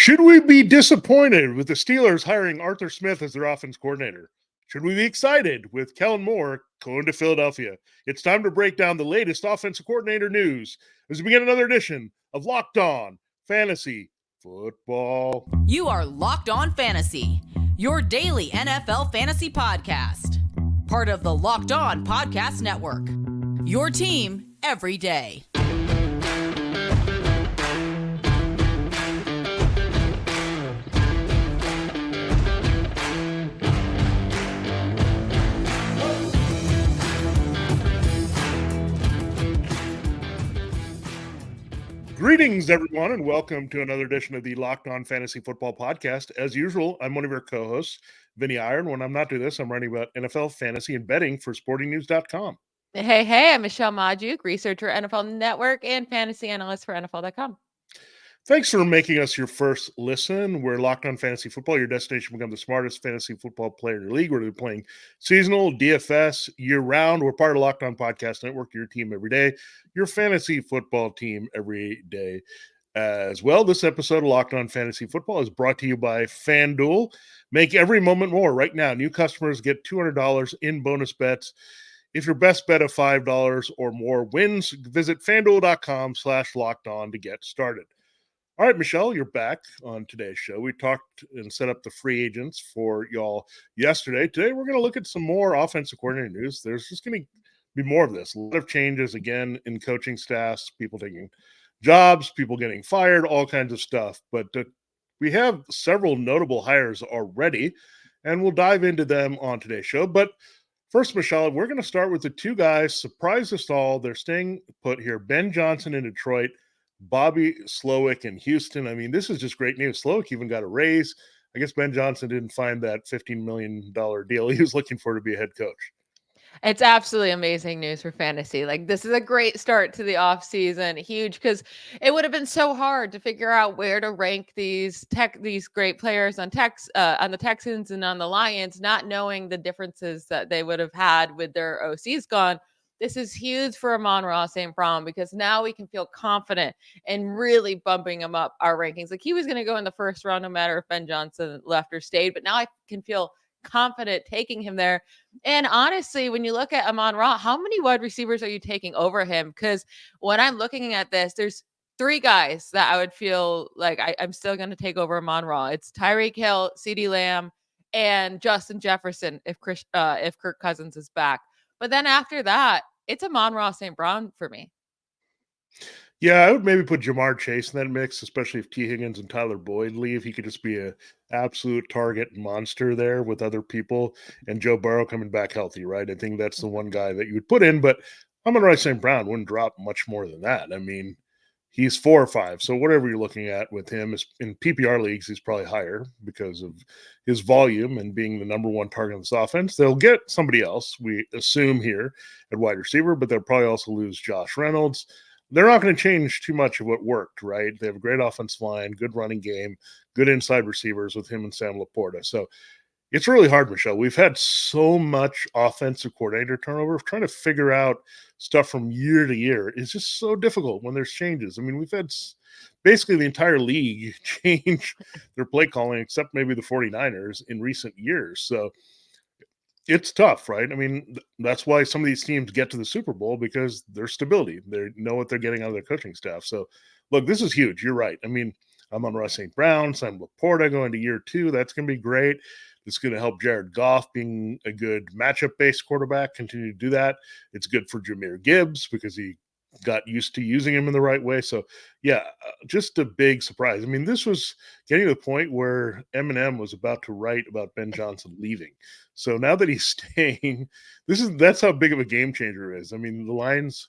Should we be disappointed with the Steelers hiring Arthur Smith as their offense coordinator? Should we be excited with Kellen Moore going to Philadelphia? It's time to break down the latest offensive coordinator news as we begin another edition of Locked On Fantasy Football. You are Locked On Fantasy, your daily NFL fantasy podcast. Part of the Locked On Podcast Network, your team every day. Greetings, everyone, and welcome to another edition of the Locked On Fantasy Football Podcast. As usual, I'm one of your co-hosts, Vinnie Iyer, and when I'm not doing this, I'm writing about NFL fantasy and betting for sportingnews.com. Hey, I'm Michelle Magdziuk, researcher, NFL Network, and fantasy analyst for NFL.com. Thanks for making us your first listen. We're Locked On Fantasy Football, your destination to become the smartest fantasy football player in the league. We're playing seasonal, DFS, year-round. We're part of Locked On Podcast Network, your team every day, your fantasy football team every day as well. This episode of Locked On Fantasy Football is brought to you by FanDuel. Make every moment more. Right now, new customers get $200 in bonus bets. If your best bet of $5 or more wins, visit FanDuel.com/LockedOn to get started. All right, Michelle, you're back on today's show. We talked and set up the free agents for y'all yesterday. Today, we're going to look at some more offensive coordinator news. There's just going to be more of this. A lot of changes, again, in coaching staffs, people taking jobs, people getting fired, all kinds of stuff. But we have several notable hires already, and we'll dive into them on today's show. But first, Michelle, we're going to start with the two guys surprised us all. They're staying put here. Ben Johnson in Detroit, Bobby Slowik in Houston. I mean, this is just great news. Slowik even got a raise. I guess Ben Johnson didn't find that $15 million deal he was looking for to be a head coach. It's absolutely amazing news for fantasy. Like, this is a great start to the offseason. Huge, because it would have been so hard to figure out where to rank these great players on the Texans and on the Lions, not knowing the differences that they would have had with their OCs gone. This is huge for Amon-Ra St. Brown, because now we can feel confident in really bumping him up our rankings. Like, he was going to go in the first round no matter if Ben Johnson left or stayed, but now I can feel confident taking him there. And honestly, when you look at Amon-Ra, how many wide receivers are you taking over him? Because when I'm looking at this, there's three guys that I would feel like I'm still going to take over Amon-Ra. It's Tyreek Hill, CeeDee Lamb, and Justin Jefferson if Kirk Cousins is back. But then after that, it's Amon-Ra St. Brown for me. Yeah, I would maybe put Jamar Chase in that mix, especially if T. Higgins and Tyler Boyd leave. He could just be an absolute target monster there with other people, and Joe Burrow coming back healthy, right? I think that's the one guy that you would put in, but Amon-Ra St. Brown wouldn't drop much more than that. I mean, he's 4 or 5, so whatever you're looking at with him is in PPR leagues, he's probably higher because of his volume and being the number one target of this offense. They'll get somebody else, we assume here at wide receiver, but they'll probably also lose Josh Reynolds. They're not going to change too much of what worked, right? They have a great offensive line, good running game, good inside receivers with him and Sam Laporta. So it's really hard, Michelle. We've had so much offensive coordinator turnover. Trying to figure out stuff from year to year is just so difficult when there's changes. I mean, we've had basically the entire league change their play calling, except maybe the 49ers in recent years. So it's tough, right? I mean, that's why some of these teams get to the Super Bowl, because there's stability. They know what they're getting out of their coaching staff. So, look, this is huge. You're right. I mean, Amon-Ra St. Brown, Sam Laporta going to year 2. That's going to be great. It's going to help Jared Goff, being a good matchup-based quarterback, continue to do that. It's good for Jahmyr Gibbs because he got used to using him in the right way. So, yeah, just a big surprise. I mean, this was getting to the point where Eminem was about to write about Ben Johnson leaving. So now that he's staying, that's how big of a game changer it is. I mean, the Lions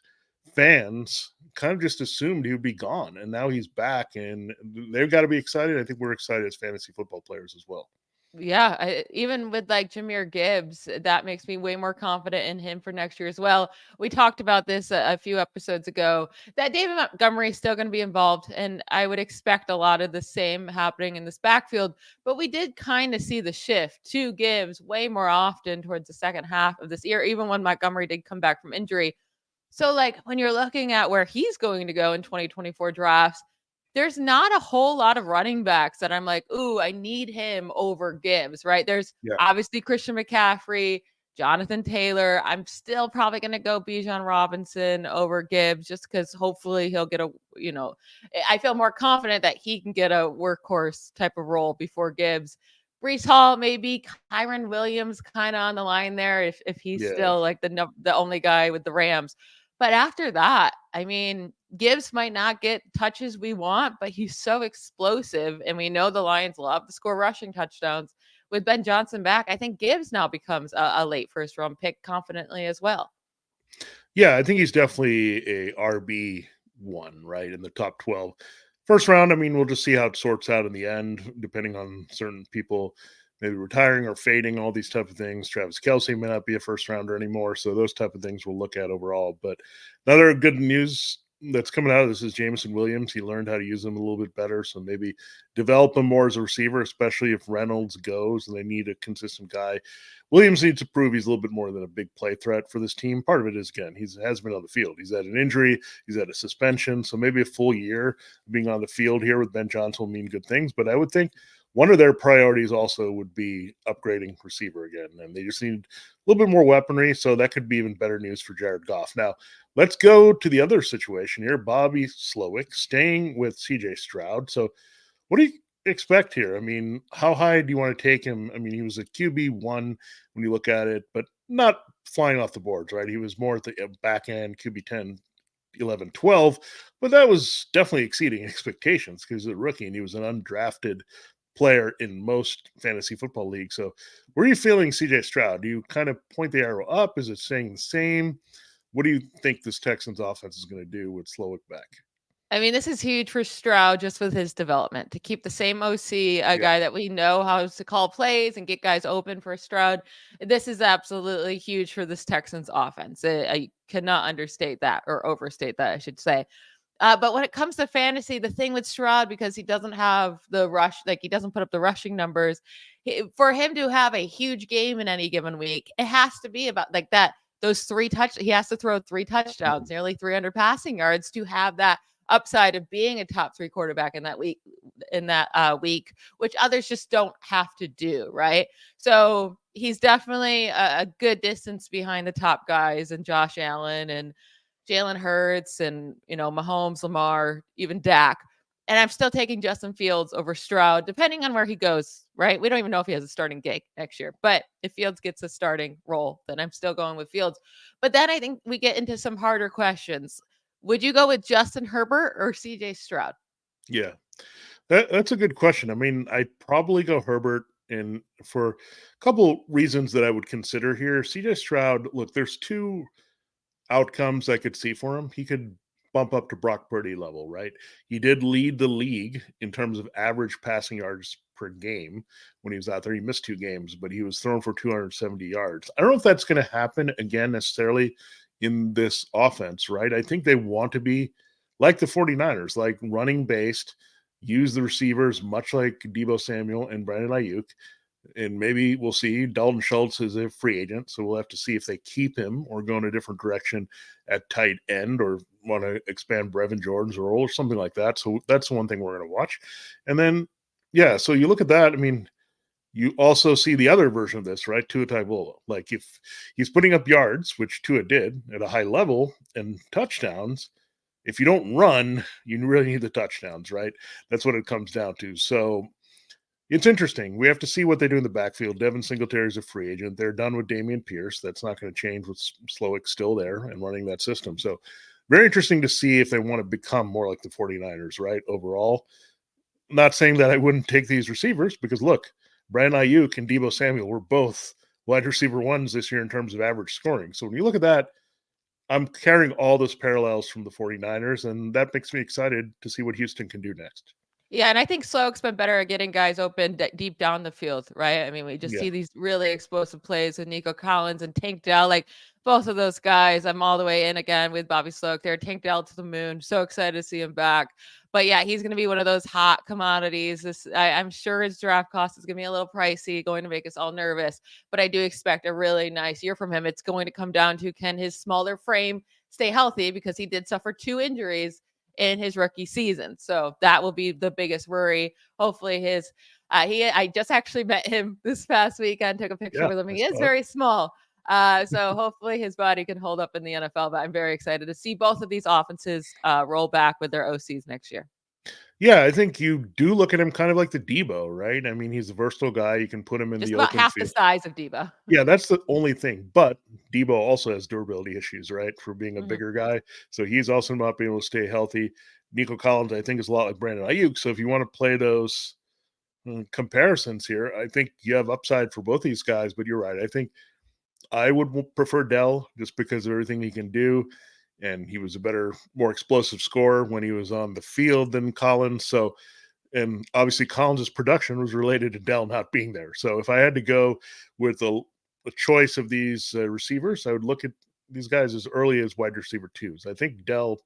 fans kind of just assumed he would be gone, and now he's back, and they've got to be excited. I think we're excited as fantasy football players as well. Yeah, even with like Jahmyr Gibbs, that makes me way more confident in him for next year as well. We talked about this a few episodes ago, that David Montgomery is still going to be involved, and I would expect a lot of the same happening in this backfield. But we did kind of see the shift to Gibbs way more often towards the second half of this year, even when Montgomery did come back from injury. So, like, when you're looking at where he's going to go in 2024 drafts, there's not a whole lot of running backs that I'm like, ooh, I need him over Gibbs, right? There's Yeah. obviously Christian McCaffrey, Jonathan Taylor. I'm still probably going to go Bijan Robinson over Gibbs just because hopefully he'll get I feel more confident that he can get a workhorse type of role before Gibbs. Brees Hall, maybe Kyron Williams kind of on the line there if he's Yeah. still like the only guy with the Rams. But after that, I mean, Gibbs might not get touches we want, but he's so explosive. And we know the Lions love to score rushing touchdowns. With Ben Johnson back, I think Gibbs now becomes a late first round pick confidently as well. Yeah, I think he's definitely a RB1, right, in the top 12. First round, I mean, we'll just see how it sorts out in the end, depending on certain people maybe retiring or fading, all these type of things. Travis Kelce may not be a first rounder anymore, so those type of things we'll look at overall. But another good news that's coming out of this is Jameson Williams. He learned how to use them a little bit better, so maybe develop him more as a receiver, especially if Reynolds goes and they need a consistent guy. Williams needs to prove he's a little bit more than a big play threat for this team. Part of it is, again, he has been on the field. He's had an injury, he's had a suspension, so maybe a full year being on the field here with Ben Johnson will mean good things. But I would think one of their priorities also would be upgrading receiver again, and they just need a little bit more weaponry, so that could be even better news for Jared Goff. Now, let's go to the other situation here. Bobby Slowik staying with CJ Stroud. So what do you expect here? I mean, how high do you want to take him? I mean, he was a QB1 when you look at it, but not flying off the boards, right? He was more at the back end, QB10, 11, 12, but that was definitely exceeding expectations because he's a rookie and he was an undrafted player in most fantasy football leagues. So where are you feeling CJ Stroud? Do you kind of point the arrow up? Is it staying the same? What do you think this Texans offense is going to do with Slowik back? I mean, this is huge for Stroud just with his development to keep the same OC, a Yeah. guy that we know how to call plays and get guys open for Stroud. This is absolutely huge for this Texans offense. I cannot understate that or overstate that, I should say. But when it comes to fantasy, the thing with Stroud, because he doesn't have the rush, like he doesn't put up the rushing numbers, for him to have a huge game in any given week, it has to be about like that. Those he has to throw 3 touchdowns, nearly 300 passing yards to have that upside of being a top 3 quarterback in that week, which others just don't have to do, right? So he's definitely a good distance behind the top guys and Josh Allen and Jalen Hurts and, Mahomes, Lamar, even Dak. And I'm still taking Justin Fields over Stroud, depending on where he goes, right? We don't even know if he has a starting gig next year. But if Fields gets a starting role, then I'm still going with Fields. But then I think we get into some harder questions. Would you go with Justin Herbert or CJ Stroud? Yeah. That's a good question. I mean, I'd probably go Herbert, and for a couple reasons that I would consider here. CJ Stroud, look, there's two outcomes I could see for him. He could bump up to Brock Purdy level, right? He did lead the league in terms of average passing yards per game when he was out there. He missed 2 games, but he was thrown for 270 yards. I don't know if that's going to happen again necessarily in this offense, right? I think they want to be like the 49ers, like running based, use the receivers much like Deebo Samuel and Brandon Ayuk. And maybe we'll see. Dalton Schultz is a free agent, so we'll have to see if they keep him or go in a different direction at tight end or want to expand Brevin Jordan's role or something like that. So that's one thing we're going to watch. And then, yeah, so you look at that. I mean, you also see the other version of this, right? Tua Tagovailoa. Like if he's putting up yards, which Tua did at a high level, and touchdowns, if you don't run, you really need the touchdowns, right? That's what it comes down to. So it's interesting. We have to see what they do in the backfield. Devin Singletary is a free agent. They're done with Damian Pierce. That's not going to change with Slowik still there and running that system. So very interesting to see if they want to become more like the 49ers, right? Overall, not saying that I wouldn't take these receivers because look, Brandon Ayuk and Deebo Samuel were both wide receiver ones this year in terms of average scoring. So when you look at that, I'm carrying all those parallels from the 49ers, and that makes me excited to see what Houston can do next. Yeah, and I think Slowik's been better at getting guys open deep down the field, right? I mean, we just Yeah. see these really explosive plays with Nico Collins and Tank Dell. Like both of those guys, I'm all the way in again with Bobby Slowik there. Tank Dell to the moon. So excited to see him back. But yeah, he's going to be one of those hot commodities. I'm sure his draft cost is going to be a little pricey, going to make us all nervous. But I do expect a really nice year from him. It's going to come down to, can his smaller frame stay healthy, because he did suffer 2 injuries in his rookie season. So that will be the biggest worry. Hopefully I just actually met him this past weekend, took a picture with him. He is very small. So hopefully his body can hold up in the NFL, but I'm very excited to see both of these offenses roll back with their OCs next year. Yeah, I think you do look at him kind of like the Debo, right? I mean, he's a versatile guy. You can put him in Just the about open half the field. size of Debo. Yeah, that's the only thing. But Debo also has durability issues, right? For being a Mhm. bigger guy. So he's also not being able to stay healthy. Nico Collins, I think, is a lot like Brandon Ayuk. So if you want to play those comparisons here, I think you have upside for both these guys. But you're right. I think I would prefer Dell just because of everything he can do. And he was a better, more explosive scorer when he was on the field than Collins. So, and obviously Collins' production was related to Dell not being there. So if I had to go with a choice of these receivers, I would look at these guys as early as wide receiver twos. I think Dell,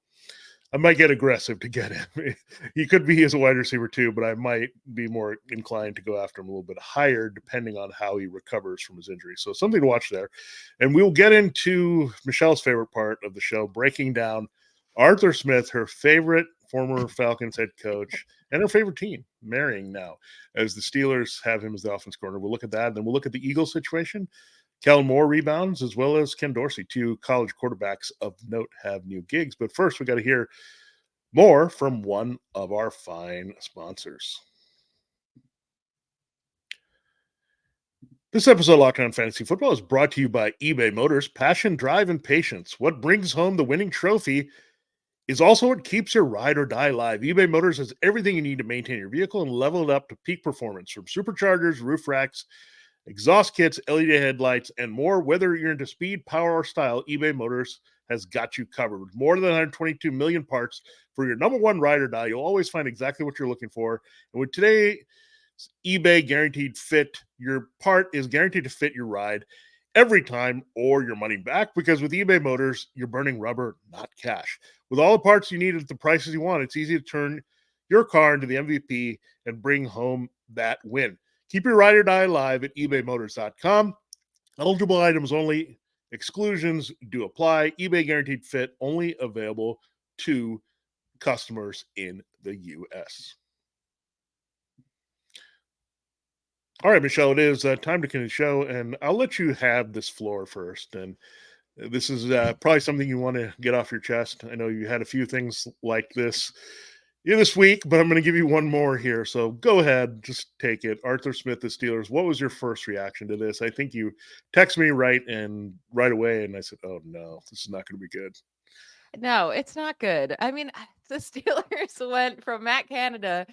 I might get aggressive to get him. He could be as a wide receiver too, but I might be more inclined to go after him a little bit higher, depending on how he recovers from his injury. So something to watch there. And we'll get into Michelle's favorite part of the show, breaking down Arthur Smith, her favorite former Falcons head coach, and her favorite team, marrying now, as the Steelers have him as the offense coordinator. We'll look at that. And then we'll look at the Eagles situation. Kellen Moore rebounds, as well as Ken Dorsey, two college quarterbacks of note, have new gigs. But first, we got to hear more from one of our fine sponsors. This episode of Locked On Fantasy Football is brought to you by eBay Motors. Passion, drive, and patience. What brings home the winning trophy is also what keeps your ride or die alive. eBay Motors has everything you need to maintain your vehicle and level it up to peak performance, from superchargers, roof racks, exhaust kits, LED headlights, and more. Whether you're into speed, power, or style, eBay Motors has got you covered. With more than 122 million parts for your number one ride or die, you'll always find exactly what you're looking for. And with today's eBay Guaranteed Fit, your part is guaranteed to fit your ride every time or your money back, because with eBay Motors, you're burning rubber, not cash. With all the parts you need at the prices you want, it's easy to turn your car into the MVP and bring home that win. Keep your ride or die alive at ebaymotors.com. Eligible items only. Exclusions do apply. eBay Guaranteed Fit only available to customers in the U.S. All right, Michelle, it is time to continue the show, and I'll let you have this floor first. And this is probably something you want to get off your chest. I know you had a few things like this this week, but I'm going to give you one more here. So go ahead, just take it. Arthur Smith, the Steelers. What was your first reaction to this? I think you texted me right away, and I said, "Oh no, this is not going to be good." No, it's not good. I mean, the Steelers went from Matt Canada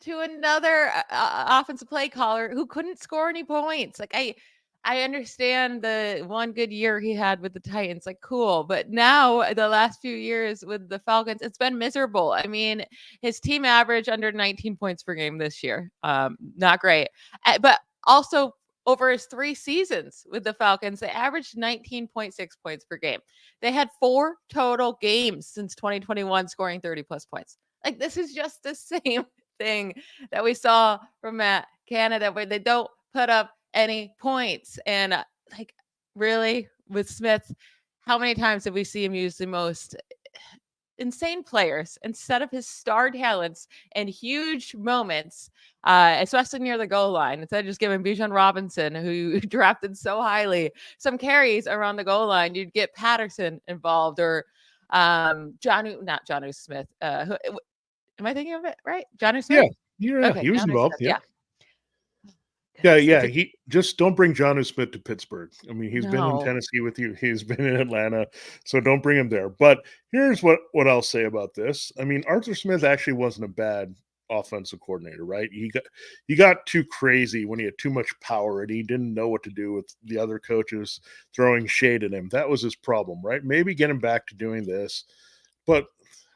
to another offensive play caller who couldn't score any points. Like I understand the one good year he had with the Titans, like cool, but now the last few years with the Falcons, it's been miserable. I mean, his team average under 19 points per game this year. Not great. But also over his 3 seasons with the Falcons, they averaged 19.6 points per game. They had 4 total games since 2021 scoring 30 plus points. Like, this is just the same thing that we saw from Matt Canada, where they don't put up any points. And like, really, with Smith, how many times have we seen him use the most insane players instead of his star talents and huge moments, especially near the goal line, instead of just giving Bijan Robinson, who drafted so highly, some carries around the goal line? You'd get Patterson involved, or not Jonnu Smith. Am I thinking of it right? Jonnu Smith? Yeah, Okay, he was Jonnu involved. Smith, yeah. Yeah. He just don't bring Jonnu Smith to Pittsburgh. I mean, he's been in No. Tennessee with you. He's been in Atlanta, so don't bring him there. But here's what I'll say about this. I mean, Arthur Smith actually wasn't a bad offensive coordinator, right? He got too crazy when he had too much power and he didn't know what to do with the other coaches throwing shade at him. That was his problem, right? Maybe get him back to doing this, but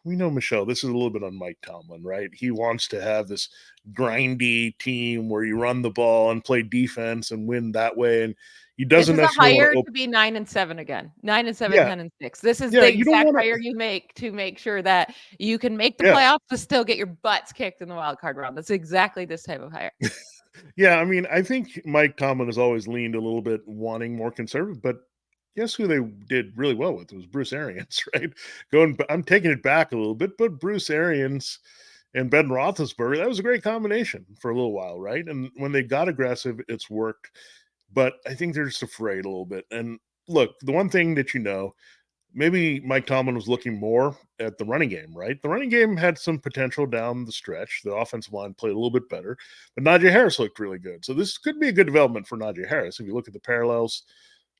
we know, Michelle, this is a little bit on Mike Tomlin, right? He wants to have this grindy team where you run the ball and play defense and win that way. And he This doesn't is a necessarily want hire to to be 9-7 again. 9-7, Yeah. 10-6. This is Yeah. the You don't exact want hire to. you make to make sure that you can make the Yeah. playoffs but still get your butts kicked in the wild card round. That's exactly this type of hire. Yeah. I mean, I think Mike Tomlin has always leaned a little bit wanting more conservative, but guess who they did really well with? It was Bruce Arians, right? I'm taking it back a little bit, but Bruce Arians and Ben Roethlisberger, that was a great combination for a little while, right? And when they got aggressive, it's worked. But I think they're just afraid a little bit. And look, the one thing that maybe Mike Tomlin was looking more at the running game, right? The running game had some potential down the stretch. The offensive line played a little bit better, but Najee Harris looked really good. So this could be a good development for Najee Harris. If you look at the parallels,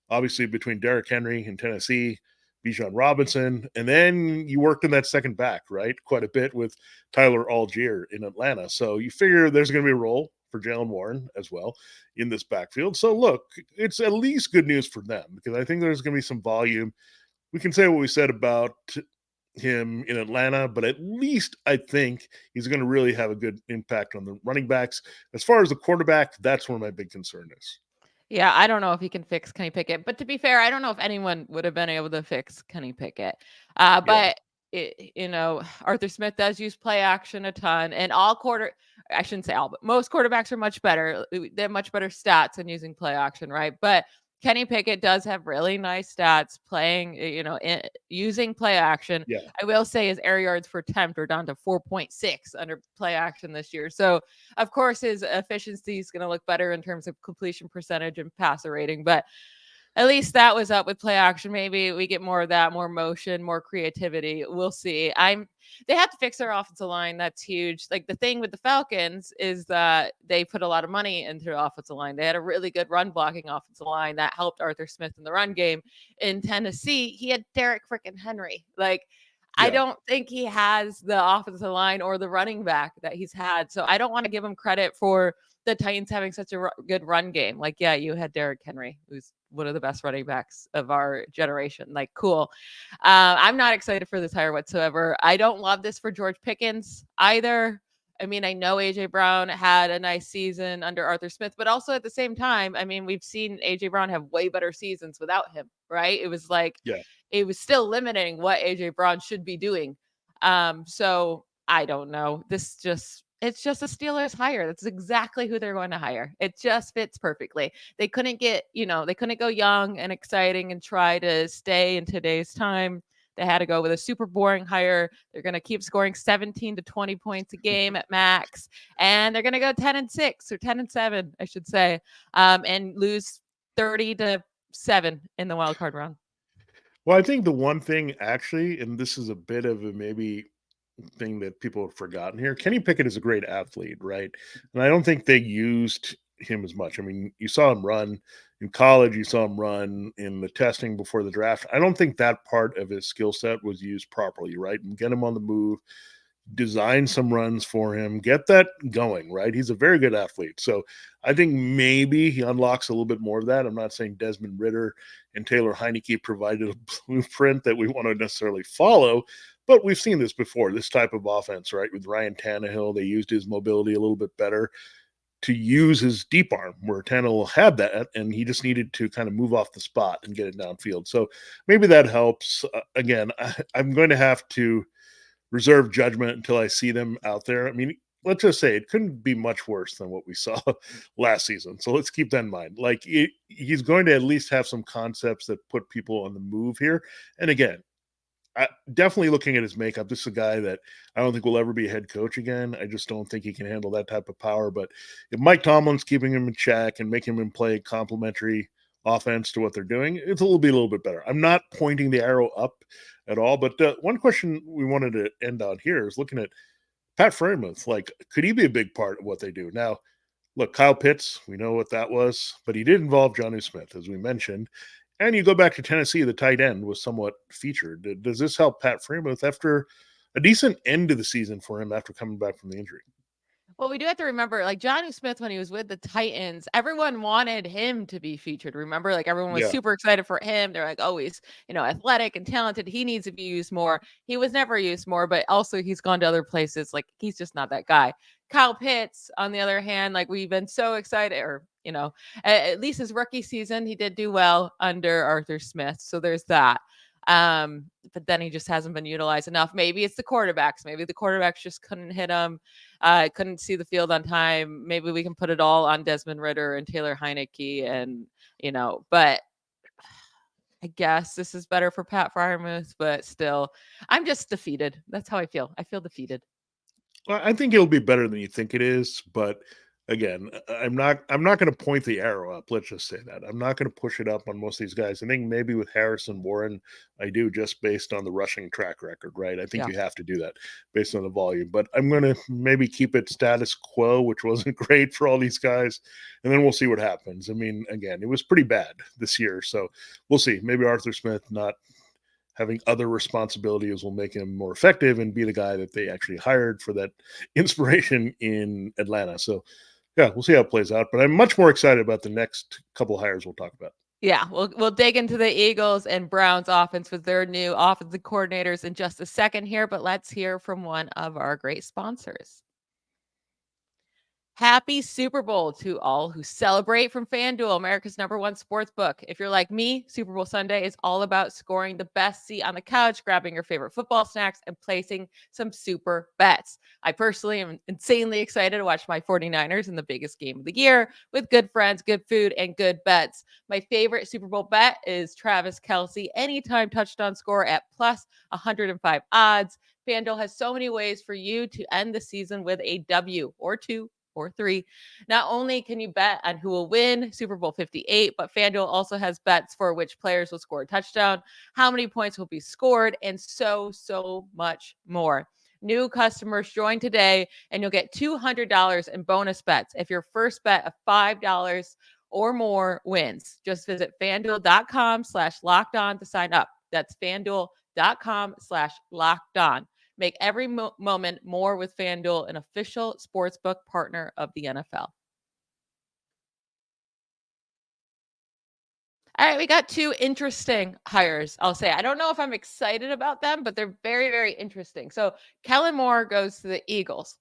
obviously between Derrick Henry in Tennessee, Bijan Robinson, and then you worked in that second back, right? Quite a bit with Tyler Algier in Atlanta. So you figure there's going to be a role for Jalen Warren as well in this backfield. So look, it's at least good news for them because I think there's going to be some volume. We can say what we said about him in Atlanta, but at least I think he's going to really have a good impact on the running backs. As far as the quarterback, that's where my big concern is. Yeah, I don't know if he can fix Kenny Pickett, but to be fair, I don't know if anyone would have been able to fix Kenny Pickett. Yeah. But Arthur Smith does use play action a ton, and I shouldn't say all, but most quarterbacks are much better. They have much better stats in using play action, right? But Kenny Pickett does have really nice stats playing, using play action. Yeah. I will say his air yards per attempt are down to 4.6 under play action this year. So of course, his efficiency is going to look better in terms of completion percentage and passer rating, but at least that was up with play action. Maybe we get more of that, more motion, more creativity. We'll see. They have to fix their offensive line. That's huge. Like the thing with the Falcons is that they put a lot of money into the offensive line. They had a really good run blocking offensive line that helped Arthur Smith in the run game. In Tennessee, he had Derrick freaking Henry. Like I Yeah. don't think he has the offensive line or the running back that he's had. So I don't want to give him credit for the Titans having such a good run game. Like, yeah, you had Derrick Henry, who's one of the best running backs of our generation. Like, cool. I'm not excited for this hire whatsoever. I don't love this for George Pickens either. I mean, I know AJ Brown had a nice season under Arthur Smith, but also at the same time, I mean, we've seen AJ Brown have way better seasons without him, right? It was like Yeah. it was still limiting what AJ Brown should be doing. So I don't know. It's just a Steelers hire. That's exactly who they're going to hire. It just fits perfectly. They couldn't go young and exciting and try to stay in today's time. They had to go with a super boring hire. They're going to keep scoring 17 to 20 points a game at max. And they're going to go 10-6 or 10-7, I should say, and lose 30-7 in the wild card round. Well, I think the one thing actually, and this is a bit of a maybe thing that people have forgotten here. Kenny Pickett is a great athlete, right? And I don't think they used him as much. I mean, you saw him run in college, you saw him run in the testing before the draft. I don't think that part of his skill set was used properly, right? And get him on the move, design some runs for him, get that going, right? He's a very good athlete. So I think maybe he unlocks a little bit more of that. I'm not saying Desmond Ritter and Taylor Heineke provided a blueprint that we want to necessarily follow, but we've seen this before, this type of offense, right? With Ryan Tannehill, they used his mobility a little bit better to use his deep arm, where Tannehill had that, and he just needed to kind of move off the spot and get it downfield. So maybe that helps. Again, I'm going to have to reserve judgment until I see them out there. I mean, let's just say it couldn't be much worse than what we saw last season. So let's keep that in mind. Like he's going to at least have some concepts that put people on the move here. And again, definitely looking at his makeup, this is a guy that I don't think will ever be a head coach again. I just don't think he can handle that type of power. But if Mike Tomlin's keeping him in check and making him play complementary offense to what they're doing, it's a little bit better. I'm not pointing the arrow up at all. But one question we wanted to end on here is looking at Pat Freiermuth. Like, could he be a big part of what they do? Now, look, Kyle Pitts, we know what that was, but he did involve Jonnu Smith, as we mentioned. And you go back to Tennessee, the tight end was somewhat featured. Does this help Pat Freiermuth after a decent end of the season for him after coming back from the injury? Well, we do have to remember, like Jonnu Smith, when he was with the Titans, everyone wanted him to be featured. Remember, like everyone was Yeah. super excited for him. They're like, oh, he's, athletic and talented. He needs to be used more. He was never used more, but also he's gone to other places. Like he's just not that guy. Kyle Pitts, on the other hand, like we've been so excited, or, at least his rookie season, he did do well under Arthur Smith. So there's that. But then he just hasn't been utilized enough. Maybe it's the quarterbacks. Maybe the quarterbacks just couldn't hit him. Couldn't see the field on time. Maybe we can put it all on Desmond Ritter and Taylor Heineke, and but I guess this is better for Pat Freiermuth, but still, I'm just defeated. That's how I feel. I feel defeated. Well, I think it'll be better than you think it is, but again, I'm not going to point the arrow up. Let's just say that I'm not going to push it up on most of these guys. I think maybe with Harrison Warren, I do just based on the rushing track record, right? I think Yeah. you have to do that based on the volume, but I'm going to maybe keep it status quo, which wasn't great for all these guys, and then we'll see what happens. I mean, again, it was pretty bad this year, so we'll see. Maybe Arthur Smith not having other responsibilities will make him more effective and be the guy that they actually hired for that inspiration in Atlanta. So, yeah, we'll see how it plays out. But I'm much more excited about the next couple hires we'll talk about. Yeah, we'll dig into the Eagles and Browns offense with their new offensive coordinators in just a second here, but let's hear from one of our great sponsors. Happy Super Bowl to all who celebrate from FanDuel, America's #1 sports book. If you're like me, Super Bowl Sunday is all about scoring the best seat on the couch, grabbing your favorite football snacks, and placing some super bets. I personally am insanely excited to watch my 49ers in the biggest game of the year with good friends, good food, and good bets. My favorite Super Bowl bet is Travis Kelce anytime touchdown score at plus 105 odds. FanDuel has so many ways for you to end the season with a W or two or three. Not only can you bet on who will win Super Bowl 58, but FanDuel also has bets for which players will score a touchdown, how many points will be scored, and so much more. New customers join today and you'll get $200 in bonus bets if your first bet of $5 or more wins. Just visit fanduel.com/lockedon to sign up. That's fanduel.com/lockedon. Make every moment more with FanDuel, an official sportsbook partner of the NFL. All right, we got two interesting hires, I'll say. I don't know if I'm excited about them, but they're very interesting. So Kellen Moore goes to the Eagles,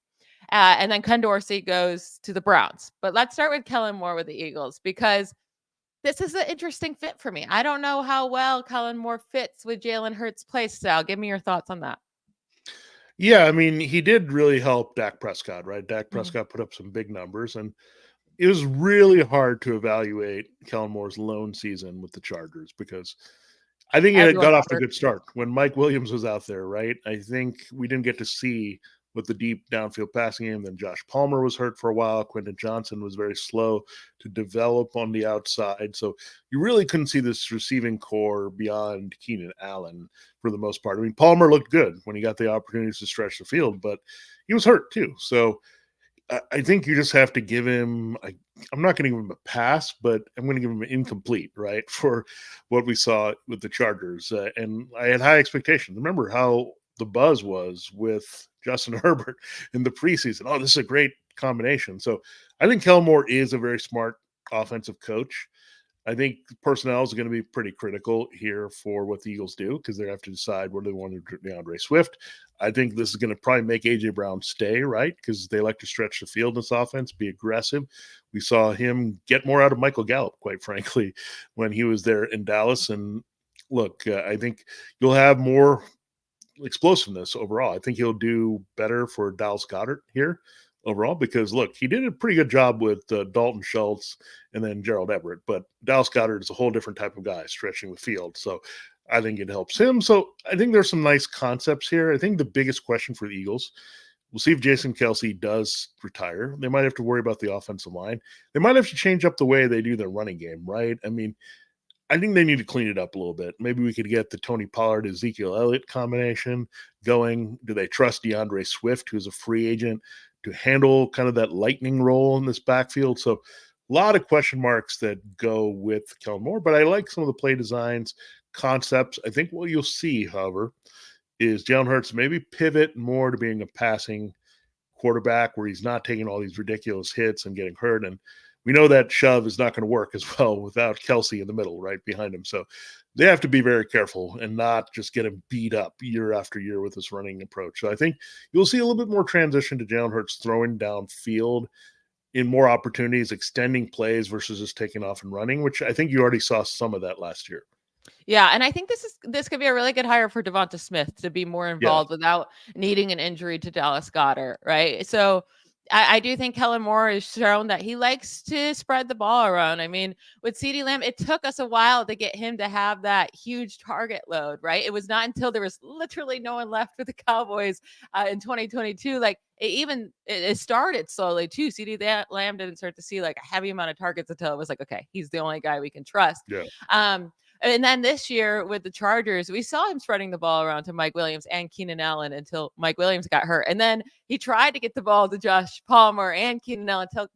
and then Ken Dorsey goes to the Browns. But let's start with Kellen Moore with the Eagles, because this is an interesting fit for me. I don't know how well Kellen Moore fits with Jalen Hurts' play style. Give me your thoughts on that. Yeah, I mean, he did really help Dak Prescott, right? Dak Mhm. Prescott put up some big numbers, and it was really hard to evaluate Kellen Moore's lone season with the Chargers because I think it Everyone got got off to a hurt. good start when Mike Williams was out there, right? I think we didn't get to see with the deep downfield passing game. Then Josh Palmer was hurt for a while. Quentin Johnson was very slow to develop on the outside. So you really couldn't see this receiving core beyond Keenan Allen for the most part. I mean, Palmer looked good when he got the opportunities to stretch the field, but he was hurt too. So I think you just have to give him. I'm not going to give him a pass, but I'm going to give him an incomplete, right, for what we saw with the Chargers. And I had high expectations. Remember how the buzz was with Justin Herbert in the preseason. Oh, this is a great combination. So I think Kellen Moore is a very smart offensive coach. I think personnel is going to be pretty critical here for what the Eagles do because they have to decide whether they want to do DeAndre Swift. I think this is going to probably make A.J. Brown stay, right? Because they like to stretch the field in this offense, be aggressive. We saw him get more out of Michael Gallup, quite frankly, when he was there in Dallas. And look, I think you'll have more explosiveness overall. I think he'll do better for Dallas Goedert here overall because look, he did a pretty good job with Dalton Schultz and then Gerald Everett, but Dallas Goedert is a whole different type of guy stretching the field. So I think it helps him. So I think there's some nice concepts here. I think the biggest question for the Eagles, we'll see if Jason Kelce does retire. They might have to worry about the offensive line. They might have to change up the way they do their running game, right? I mean, I think they need to clean it up a little bit. Maybe we could get the Tony Pollard Ezekiel Elliott combination going. Do they trust DeAndre Swift, who's a free agent, to handle kind of that lightning role in this backfield? So a lot of question marks that go with Kellen Moore, but I like some of the play designs, concepts. I think what you'll see, however, is Jalen Hurts maybe pivot more to being a passing quarterback where he's not taking all these ridiculous hits and getting hurt. And we know that shove is not going to work as well without Kelce in the middle, right behind him. So they have to be very careful and not just get him beat up year after year with this running approach. So I think you'll see a little bit more transition to Jalen Hurts throwing downfield in more opportunities, extending plays versus just taking off and running, which I think you already saw some of that last year. Yeah, and I think this could be a really good hire for Devonta Smith to be more Yeah. involved without needing an injury to Dallas Goedert, right? So I do think Kellen Moore has shown that he likes to spread the ball around. I mean, with CeeDee Lamb, it took us a while to get him to have that huge target load, right? It was not until there was literally no one left for the Cowboys in 2022. Like it started slowly too. CeeDee Lamb didn't start to see like a heavy amount of targets until it was like, okay, he's the only guy we can trust. Yeah. And then this year with the Chargers, we saw him spreading the ball around to Mike Williams and Keenan Allen until Mike Williams got hurt. And then he tried to get the ball to Josh Palmer and Keenan Allen until,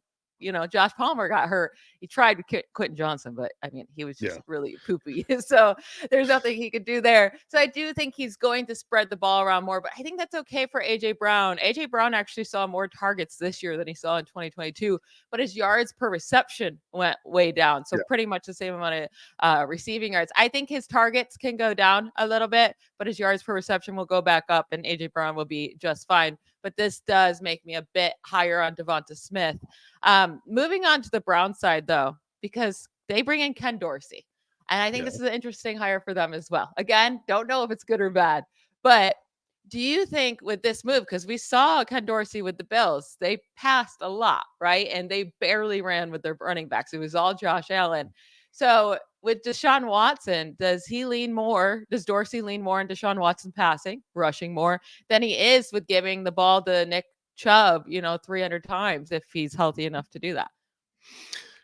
Josh Palmer got hurt. He tried with Quentin Johnson, but I mean, he was just really poopy. So there's nothing he could do there. So I do think he's going to spread the ball around more, but I think that's okay for AJ Brown. AJ Brown actually saw more targets this year than he saw in 2022, but his yards per reception went way down. So pretty much the same amount of receiving yards. I think his targets can go down a little bit, but his yards per reception will go back up and AJ Brown will be just fine. But this does make me a bit higher on Devonta Smith. Moving on to the Brown side, though, because they bring in Ken Dorsey. And I think this is an interesting hire for them as well. Again, don't know if it's good or bad. But do you think with this move, because we saw Ken Dorsey with the Bills, they passed a lot, right? And they barely ran with their running backs. It was all Josh Allen. So with Deshaun Watson, does Dorsey lean more in Deshaun Watson passing, rushing more than he is with giving the ball to Nick Chubb, 300 times if he's healthy enough to do that?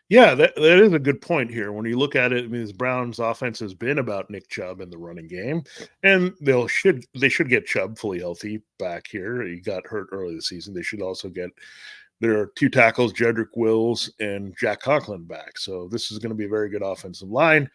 Yeah, that is a good point here. When you look at it, I mean, the Browns' offense has been about Nick Chubb in the running game, and they should get Chubb fully healthy back here. He got hurt early this season. They should also get their two tackles, Jedrick Wills and Jack Conklin, back. So this is going to be a very good offensive line.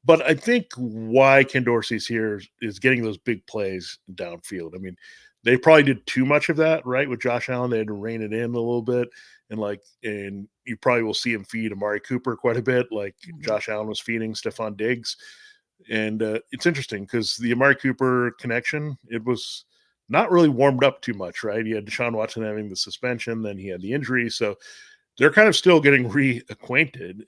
But I think why Ken Dorsey's here is getting those big plays downfield. I mean, they probably did too much of that, right? With Josh Allen, they had to rein it in a little bit. And you probably will see him feed Amari Cooper quite a bit, like Josh Allen was feeding Stephon Diggs. And it's interesting because the Amari Cooper connection, it was not really warmed up too much, right? You had Deshaun Watson having the suspension, then he had the injury. So they're kind of still getting acquainted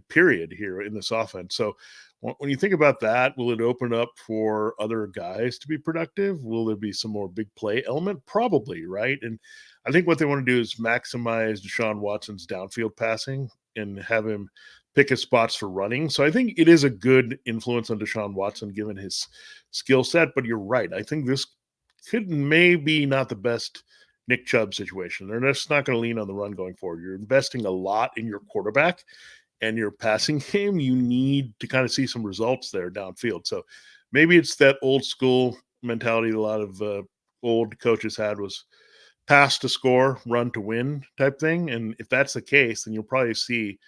period here in this offense. So when you think about that, will it open up for other guys to be productive? Will there be some more big play element? Probably, right? And I think what they want to do is maximize Deshaun Watson's downfield passing and have him pick his spots for running. So I think it is a good influence on Deshaun Watson given his skill set. But you're right. I think this could maybe not the best Nick Chubb situation. They're just not going to lean on the run going forward. You're investing a lot in your quarterback and your passing game. You need to kind of see some results there downfield. So maybe it's that old school mentality a lot of old coaches had was pass to score, run to win type thing. And if that's the case, then you'll probably see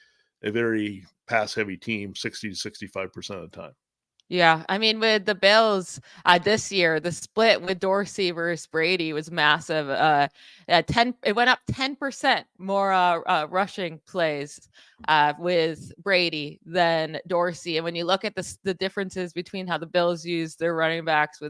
a very pass heavy team 60 to 65% of the time. Yeah, I mean, with the Bills this year, the split with Dorsey versus Brady was massive. It went up 10% more rushing plays with Brady than Dorsey. And when you look at the differences between how the Bills use their running backs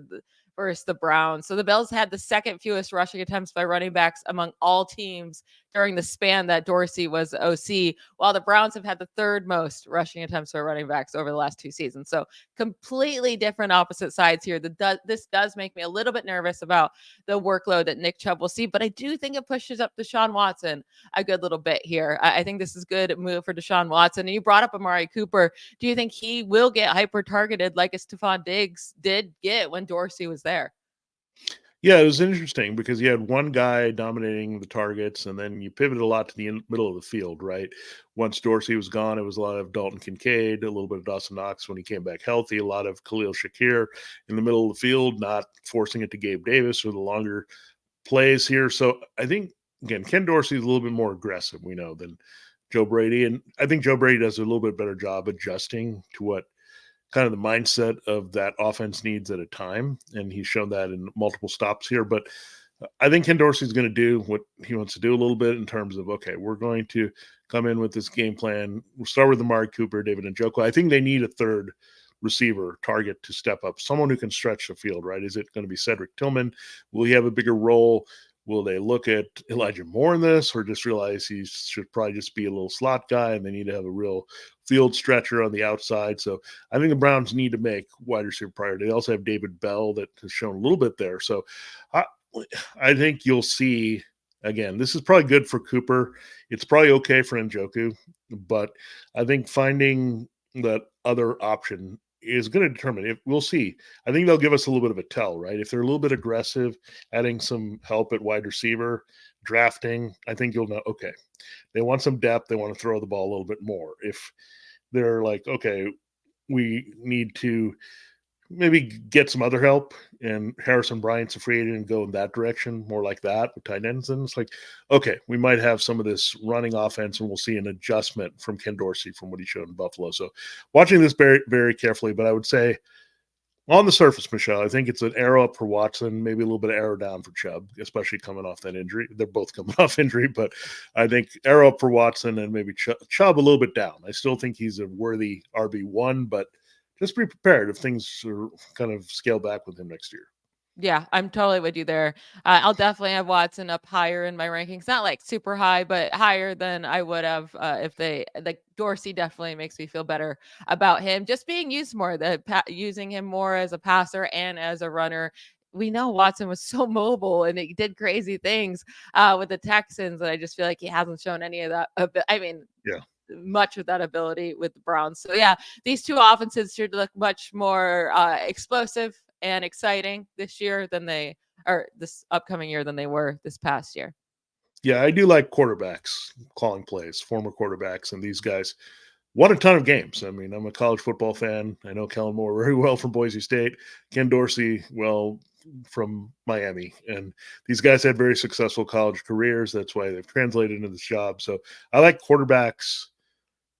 versus the Browns, so the Bills had the second fewest rushing attempts by running backs among all teams during the span that Dorsey was OC, while the Browns have had the third most rushing attempts by running backs over the last two seasons. So completely different opposite sides here. This does make me a little bit nervous about the workload that Nick Chubb will see, but I do think it pushes up Deshaun Watson a good little bit here. I think this is a good move for Deshaun Watson. And you brought up Amari Cooper. Do you think he will get hyper targeted like a Stephon Diggs did get when Dorsey was there? Yeah, it was interesting because you had one guy dominating the targets, and then you pivoted a lot to the middle of the field, right? Once Dorsey was gone, it was a lot of Dalton Kincaid, a little bit of Dawson Knox when he came back healthy, a lot of Khalil Shakir in the middle of the field, not forcing it to Gabe Davis or the longer plays here. So I think, again, Ken Dorsey is a little bit more aggressive, we know, than Joe Brady. And I think Joe Brady does a little bit better job adjusting to what kind of the mindset of that offense needs at a time. And he's shown that in multiple stops here. But I think Ken Dorsey is going to do what he wants to do a little bit in terms of, okay, we're going to come in with this game plan. We'll start with Amari Cooper, David Njoku. I think they need a third receiver target to step up, someone who can stretch the field, right? Is it going to be Cedric Tillman? Will he have a bigger role? Will they look at Elijah Moore in this or just realize he should probably just be a little slot guy and they need to have a real field stretcher on the outside? So I think the Browns need to make wide receiver priority. They also have David Bell that has shown a little bit there. So I think you'll see Again, this is probably good for Cooper. It's probably okay for Njoku, but I think finding that other option is going to determine if we'll see. I think they'll give us a little bit of a tell, right? If they're a little bit aggressive, adding some help at wide receiver, drafting, I think you'll know, okay, they want some depth. They want to throw the ball a little bit more. If they're like, okay, we need to maybe get some other help, and Harrison Bryant's a free agent and go in that direction, more like that with tight ends. And it's like, okay, we might have some of this running offense, and we'll see an adjustment from Ken Dorsey from what he showed in Buffalo. So watching this very, very carefully, but I would say on the surface, Michelle, I think it's an arrow up for Watson, maybe a little bit of arrow down for Chubb, especially coming off that injury. They're both coming off injury, but I think arrow up for Watson and maybe Chubb a little bit down. I still think he's a worthy RB1, but just be prepared if things are kind of scale back with him next year. Yeah, I'm totally with you there. I'll definitely have Watson up higher in my rankings. Not like super high, but higher than I would have if they like Dorsey definitely makes me feel better about him just being used more, using him more as a passer and as a runner. We know Watson was so mobile and he did crazy things with the Texans, and I just feel like he hasn't shown any of that. I mean, Yeah. much of that ability with the Browns. So yeah, these two offenses should look much more explosive and exciting this year than they are this upcoming year than they were this past year. Yeah, I do like quarterbacks calling plays, former quarterbacks, and these guys won a ton of games. I mean, I'm a college football fan. I know Kellen Moore very well from Boise State, Ken Dorsey, well, from Miami. And these guys had very successful college careers. That's why they've translated into this job. So I like quarterbacks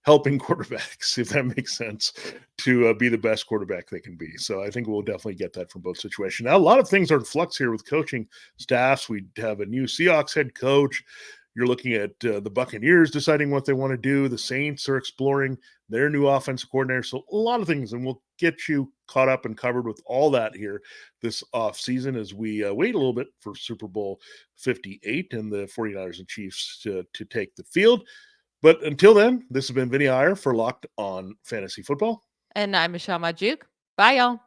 helping quarterbacks, if that makes sense, to be the best quarterback they can be. So I think we'll definitely get that from both situations. Now, a lot of things are in flux here with coaching staffs. We have a new Seahawks head coach. You're looking at the Buccaneers deciding what they want to do. The Saints are exploring their new offensive coordinator. So a lot of things, and we'll get you caught up and covered with all that here this offseason as we wait a little bit for Super Bowl 58 and the 49ers and Chiefs to take the field. But until then, this has been Vinnie Iyer for Locked On Fantasy Football. And I'm Michelle Magdziuk. Bye, y'all.